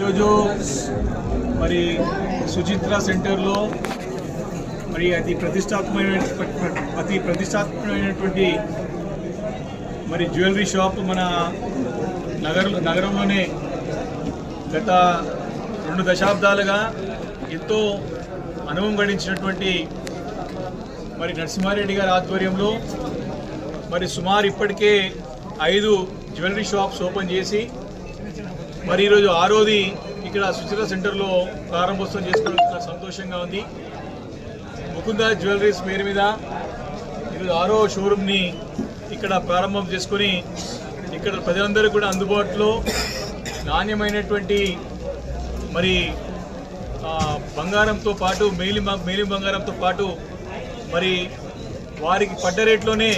ఈరోజు మరి సుచిత్ర సెంటర్లో మరి అతి ప్రతిష్టాత్మకమైనటువంటి మరి జ్యువెలరీ షాప్ మన నగరంలోనే గత 2 దశాబ్దాలుగా ఎంతో అనుభవం గడించినటువంటి మరి నరసింహారెడ్డి గారి ఆధ్వర్యంలో మరి సుమారు ఇప్పటికే 5 జ్యువెలరీ షాప్స్ ఓపెన్ చేసి మరి ఈరోజు 6వది ఇక్కడ సుచిత్ర సెంటర్లో ప్రారంభోత్సవం చేసుకోవడం చాలా సంతోషంగా ఉంది. ముకుంద జ్యువెలరీస్ పేరు మీద ఈరోజు 6వ షోరూమ్ని ఇక్కడ ప్రారంభం చేసుకొని ఇక్కడ ప్రజలందరూ కూడా అందుబాటులో నాణ్యమైనటువంటి మరి బంగారంతో పాటు మేలి బంగారంతో పాటు మరి వారికి పడ్డ రేట్లోనే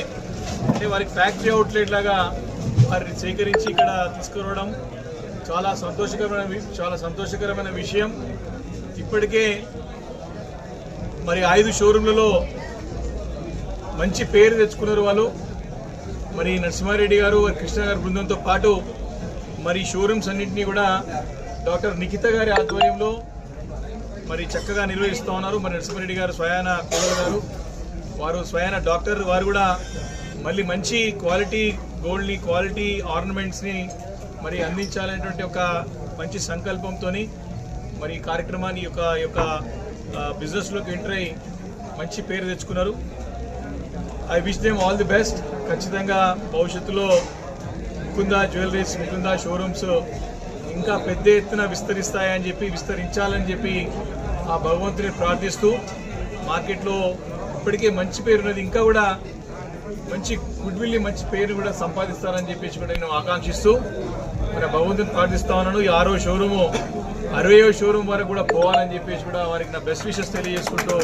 అంటే వారికి ఫ్యాక్టరీ అవుట్లెట్ లాగా వారిని సేకరించి ఇక్కడ తీసుకురావడం చాలా సంతోషకరమైన విషయం. ఇప్పటికే మరి 5 షోరూమ్లలో మంచి పేరు తెచ్చుకున్నారు వాళ్ళు. మరి నరసింహారెడ్డి గారు కృష్ణ గారి బృందంతో పాటు మరి షోరూమ్స్ అన్నింటినీ కూడా డాక్టర్ నిఖిత గారి ఆధ్వర్యంలో మరి చక్కగా నిర్వహిస్తూ ఉన్నారు. మరి నరసింహారెడ్డి గారు స్వయాన కోడలు గారు, వారు స్వయాన డాక్టర్, వారు కూడా మళ్ళీ మంచి క్వాలిటీ గోల్డ్ని, క్వాలిటీ ఆర్నమెంట్స్ని మరి అందించాలనేటువంటి ఒక మంచి సంకల్పంతో మరి ఈ కార్యక్రమాన్ని యొక్క బిజినెస్లోకి ఎంటర్ అయ్యి మంచి పేరు తెచ్చుకున్నారు. I wish them all the best. ఖచ్చితంగా భవిష్యత్తులో ముకుంద జ్యువెలరీస్, ముకుంద షోరూమ్స్ ఇంకా పెద్ద ఎత్తున విస్తరించాలని చెప్పి ఆ భగవంతుని ప్రార్థిస్తూ, మార్కెట్లో ఇప్పటికే మంచి పేరు ఉన్నది, ఇంకా కూడా మంచి గుడ్ విల్ని, మంచి పేరు కూడా సంపాదిస్తారని చెప్పేసి కూడా నేను ఆకాంక్షిస్తూ మరి భగవంతుని ప్రార్థిస్తా ఉన్నాను. ఈ 6వ షోరూము 60వ షోరూమ్ వరకు కూడా పోవాలని చెప్పేసి కూడా వారికి నా బెస్ట్ విషెస్ తెలియజేసుకుంటూ